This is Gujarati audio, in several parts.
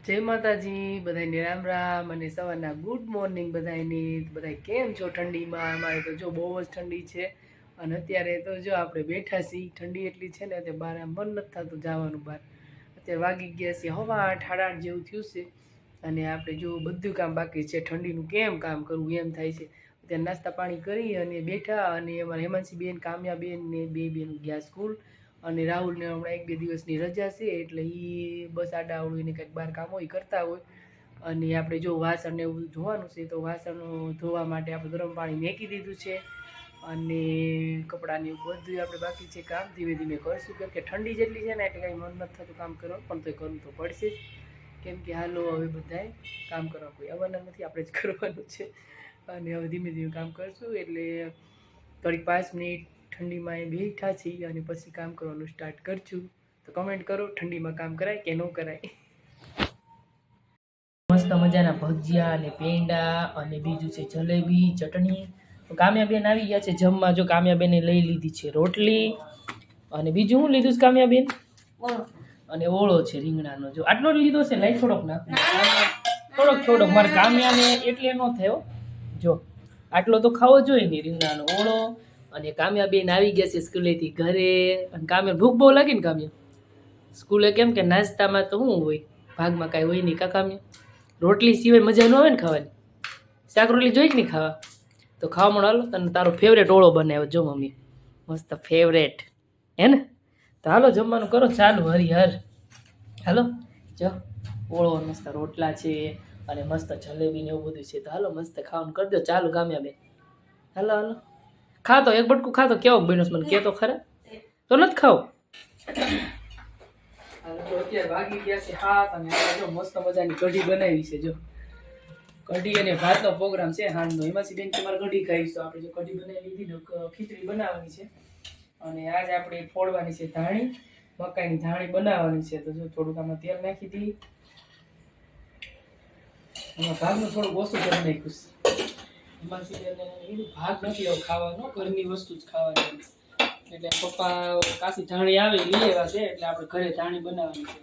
જય માતાજી બધાને રામ રામ અને સવારના ગુડ મોર્નિંગ બધાને બધા કેમ છો ઠંડીમાં? અમારે તો જો બહુ જ ઠંડી છે અને અત્યારે તો જો આપણે બેઠા છીએ. ઠંડી એટલી છે ને તે બહાર મન નથી થતું જવાનું બહાર. અત્યારે વાગી ગયા છે 8:30 જેવું થયું છે અને આપણે જો બધું કામ બાકી છે. ઠંડીનું કેમ કામ કરવું એમ થાય છે. અત્યારે નાસ્તા પાણી કરી અને બેઠા અને અમારા હેમાંસી બેન કામ્યા બેન ને બે બેન ગયા સ્કૂલ અને રાહુલને હમણાં 1-2 દિવસની રજા છે એટલે એ બસ આડાવડીને કંઈક બહાર કામ હોય કરતા હોય. અને આપણે જો વાસણને એવું ધોવાનું છે તો વાસણ ધોવા માટે આપણે ગરમ પાણી મેકી દીધું છે અને કપડાને એવું બધું આપણે બાકી છે કામ ધીમે ધીમે કરશું કેમ કે ઠંડી જેટલી છે ને એટલે કંઈ મન નથી થતું કામ કરવાનું પણ તો કરવું તો પડશે જ કેમ કે હાલો હવે બધાએ કામ કરવા કોઈ આવવાના નથી, આપણે જ કરવાનું છે અને હવે ધીમે ધીમે કામ કરશું એટલે થોડીક 5 મિનિટ ઠંડીમાં એ બેઠા છીએ અને પછી કામ કરવાનું સ્ટાર્ટ કરશું. તો કમેન્ટ કરો ઠંડીમાં કામ કરાય કે ન કરાય. મસ્ત મજાના ભજીયા અને પેંડા અને બીજું છે જલેબી ચટણી. કામ્યાબેન આવી ગયા છે જમવા. જો કામ્યાબેને લઈ લીધી છે રોટલી અને બીજું શું લીધું છે કામ્યાબેન? અને ઓળો છે રીંગણાનો. જો આટલો જ લીધો છે, લઈ થોડોક નાખ, થોડોક મારે કામ્યાને એટલે ન થયો. જો આટલો તો ખાવો જોઈએ ને રીંગણાનો ઓળો. અને કામ્યાબેન આવી ગયા છે સ્કૂલેથી ઘરે અને કામ્યા ભૂખ બહુ લાગી ને કામ્યા સ્કૂલે કેમ કે નાસ્તામાં તો શું હોય ભાગમાં કાંઈ હોય નહીં. કામ્યા રોટલી સિવાય મજા ન આવે ને ખાવાની. શાક રોટલી જોઈ કે નહીં ખાવા? તો ખાવા મળો. હાલો તને તારો ફેવરેટ ઓળો બનાવ્યો જો મમ્મી, મસ્ત ફેવરેટ હે ને. તો હાલો જમવાનું કરો ચાલુ હરિહર. હાલો જો ઓળો મસ્ત રોટલા છે અને મસ્ત જલેબી ને એવું બધું છે. તો હાલો મસ્ત ખાવાનું કરી દો ચાલુ કામ્યાબેન. હાલો હાલો ખાતો એક બટકું ખાતો કેવો બન્યો મને કે તો ખરા. તો નથી ખાવ. અત્યારે વાગી ગયા છે 7 અને જો મસ્ત મજાની કઢી બનાવી છે. જો કઢી અને ભાતનો પ્રોગ્રામ છે હાંજનો. હિમાંસી બેન તમારે કઢી ખાઈશ તો આપણે જો કઢી બનાવી લીધી ને ખીચડી બનાવવાની છે અને આજે આપણે ફોડવાની છે ધાણી, મકાઈની ધાણી બનાવવાની છે. તો જો થોડુંક આમાં તેલ નાખી દઈએ. આમાં ભાગનું થોડુંક ઓછું કરી નાખ્યું. હિમાંસી બેન એનું ભાગ નથી આવું ખાવાનો, ઘરની વસ્તુ જ ખાવાની એટલે પપ્પા કાશી ધાણી આવે લઈ આવ્યા છે એટલે આપણે ઘરે ધાણી બનાવવાની છે.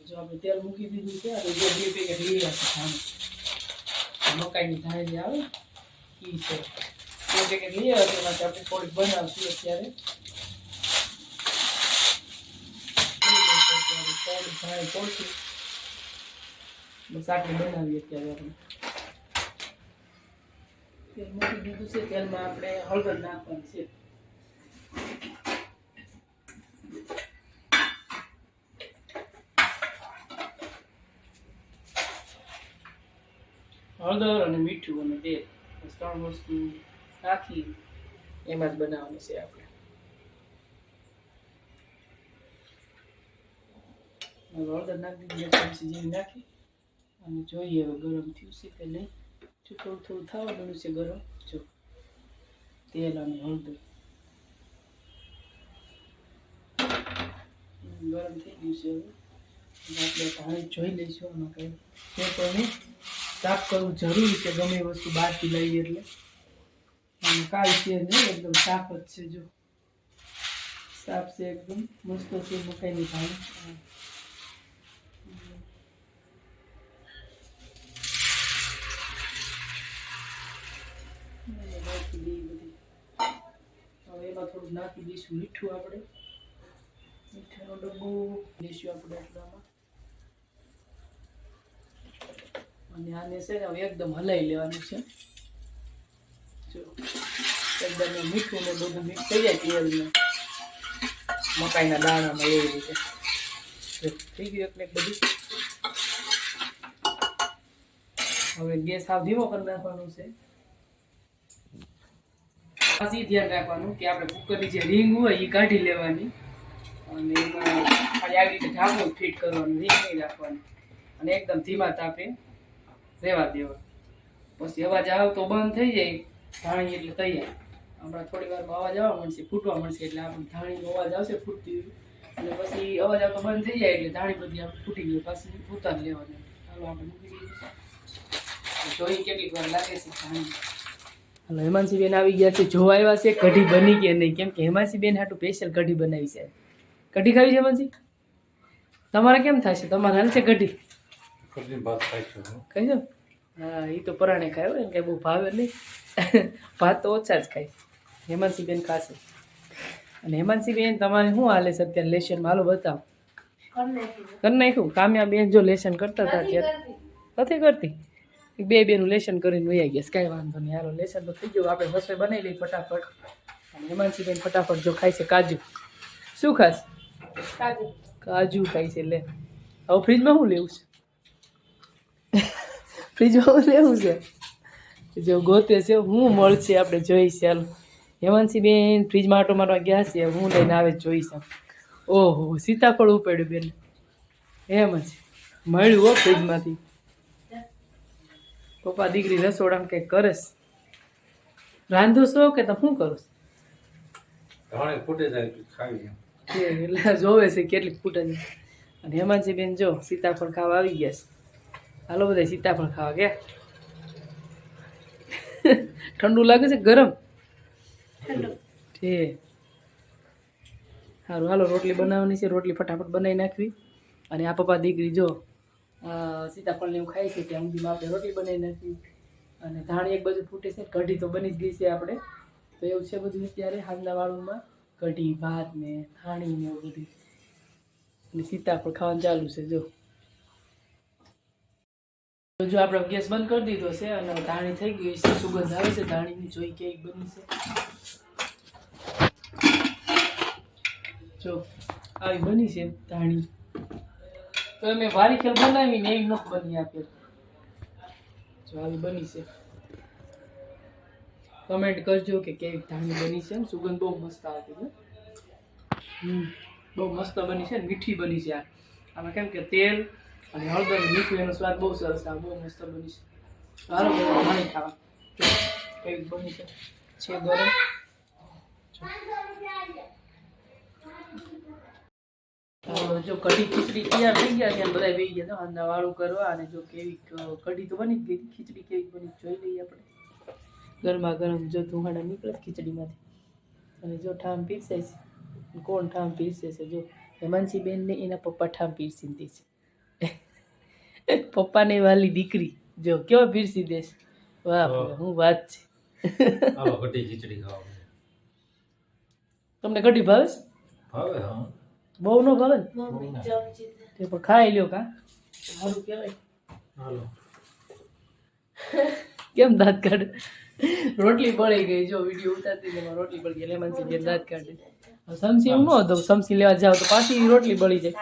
જો આપણે તેલ મૂકી દીધું છે અને જો 2 પેકેટ લઈ આવ્યા છે ધાણી, મકાઈની ધાણી જે આવે એ છે 2 પેકેટ લઈ આવ્યા છે. એમાંથી આપણે થોડીક બનાવશું અત્યારે. ધાણી તોડશું બસ આટલી બનાવીએ અત્યારે. આપણે તેલ મૂકી દીધું છે, તેલમાં આપણે હળદર નાખવાની છે. હળદર અને મીઠું અને તેલ 3 વસ્તુ નાખી એમાં જ બનાવવાનું છે આપણે. હળદર નાખી દીધી 1 ચમચી જેવી નાખી અને જોઈએ હવે ગરમ થયું છે કે નહીં. થોડું થોડું થવા દેવું છે ગરમ. જો તેલ અને હળદર ગરમ થઈ ગયું છે. હવે આપણે ધાણી જોઈ લઈશું. આમાં કંઈ છે તો નહીં. સાફ કરવું જરૂરી છે ગમે વસ્તુ બહારથી લઈએ એટલે. અને કાંઈ છે નહીં, એકદમ સાફ જ છે. જો સાફ છે એકદમ મસ્ત છે મકાઈની ધાણી. હવે એમાં થોડું નાખી દઈશું મીઠું. આપણે મીઠાનો ડબ્બો દઈશું આપણે એટલામાં અને આને છે ને હવે એકદમ હલાવી લેવાનું છે. જો એકદમ મીઠું ને બધું મિક્સ થઈ જાય તેલને મકાઈના દાણામાં એવી રીતે. જો થઈ ગયું એટલે બધું. હવે ગેસ સાવ ધીમો કરી નાખવાનું છે. પછી ધ્યાન રાખવાનું કે આપણે કુકરની જે રીંગ હોય એ કાઢી લેવાની અને એમાં ખાલી આવી રીતે ઢાંકણું ફિટ કરવાનું, રીંગ નહીં રાખવાની અને એકદમ ધીમા તાપે રહેવા દેવા. પછી અવાજ આવતો બંધ થઈ જાય ધાણી એટલે તૈયાર. હમણાં થોડી વારમાં અવાજ આવવા મળશે, ફૂટવા મળશે એટલે આપણે ધાણીનો અવાજ આવશે ફૂટતી અને પછી અવાજ આવતો બંધ થઈ જાય એટલે ધાણી બધી આપણે ફૂટી ગઈ પાછી ઉતારી લેવાની. હાલો આપણે મૂકી દઈશું. જોઈ કેટલીક વાર લાગે છે ધાણી. હાલો હેમાંસી બેન આવી ગયા છે. જોવા આવ્યા છે કઢી બની કે નહીં કેમ કે હેમાંસી બેન હાટું સ્પેશિયલ કઢી બનાવી છે. કઢી ખાવી છે હેમાંસી? તમારે કેમ થશે? તમારે હાલશે કઢી? કઢી ભાત ખાઈશું હું. ખાઈ જાઓ. હા એ તો પરાણે ખાય હોય ને કંઈ બહુ ભાવે નહીં. ભાત તો ઓછા જ ખાય. હેમાંસીબેન ખાશે. અને હેમાંસીબેન તમારે શું હાલે છે અત્યારે લેશનમાં? હાલો બતાવો. કરી નાખ્યું. કામ્યા બેન જો લેશન કરતા હતા અત્યારે નથી કરતી. બે બેનું લેશન કરીને વહી ગયા. કાંઈ વાંધો નહીં. હાલો લેશન તો થઈ ગયું. આપણે રસોઈ બનાવી લઈએ ફટાફટ. અને હેમાંસીબેન ફટાફટ જો ખાય છે કાજુ. શું ખાસ? કાજુ ખાય છે. લે હવે ફ્રીજમાં શું લેવું છે? ફ્રીજમાં શું લેવું છે? જો ગોતે છે હું મળશે આપણે જોઈશ. ચાલો હેમાંસીબેન ફ્રીજમાં આટો મારવા ગયા છે. હું લઈને આવે જોઈશ. ઓહો સીતાફળ ઉપાડ્યું બેન. એમ જ મળ્યું હો ફ્રીજમાંથી. પપ્પા દીકરી રસોડામાં કંઈક કરસ. રાંધો છો કે તમે શું કરો? ધાણે ફૂટે જાય તો ખાવી એમ. એટલે જોવે છે કેટલીક ફૂટે છે. અને હેમાંસીબેન જો સીતાફળ ખાવા આવી ગયા છે. હાલો બધા સીતાફળ ખાવા ગયા. ઠંડુ લાગે છે ગરમ? છે સારું. હાલો રોટલી બનાવવાની છે. રોટલી ફટાફટ બનાવી નાખવી. અને આ પપ્પા દીકરી જો સીતાફળને એવું ખાય છે ત્યાં સુધીમાં આપણે રોટલી બનાવી નાખવી. અને ધાણી એક બાજુ ફૂટે છે. કઢી તો બની જ ગઈ છે આપણે. તો એવું છે બધું અત્યારે હાંજના વાળુમાં. કઢી ભાત ને ધાણી ને એવું બધું. અને સીતાફળ ખાવાનું ચાલુ છે જો. તો જો આપણે ગેસ બંધ કરી દીધો છે અને ધાણી થઈ ગઈ છે. સુગંધ આવે છે ધાણીની. જોઈ કેવી બની છે. જો આવી બની છે ધાણી. તો મેં વારી ખેલ બનાવીને એવી નથી બની આપે. જો આવી બની છે. કમેન્ટ કરજો કે કેવી ધાણી બની છે. સુગંધ બહુ મસ્ત આવતી છે. બહુ મસ્ત બની છે ને મીઠી બની છે. આમાં કેમ કે તેલ અને હળદર મીઠું એનો સ્વાદ બહુ સરસ આવે. બહુ મસ્ત બની છે. સારું ધાણી ખાવા કેવી બની છે. ગરમ જો કઢી ખીચડી તૈયાર થઈ ગયા ત્યાં બધા બેસી ગયા હતા વાળું કરવા. અને જો કેવી કઢી તો બની જ ગઈ. ખીચડી કેવી બની જોઈ લઈએ આપણે. ગરમા ગરમ જો ધુમાડા નીકળે ખીચડીમાંથી. અને જો ઠામ પીરસાય છે. કોણ ઠામ પીરસે છે? જો હેમાંસીબેન ને એના પપ્પા ઠામ પીરસી દે છે. પપ્પાને વાલી દીકરી જો કેવો પીરસી દે છે. વાહ હું વાત છે. આવો કઢી ખીચડી ખાવા. તમને કઢી ભાવે છે? ભાવે હા. બહુ ન ભાવે ને તે પણ ખાઈ લ્યો. કા સારું કહેવાય. હાલો કેમ દાંત કાઢે? રોટલી બળી ગઈ. જો વિડીયો ઉતારતી એમાં રોટલી બળી ગઈ. હેમાંસીબેન દાંત કાઢે. સમસી હું ન દઉં. સમસી લેવા જાવ તો પાછી રોટલી બળી જાય.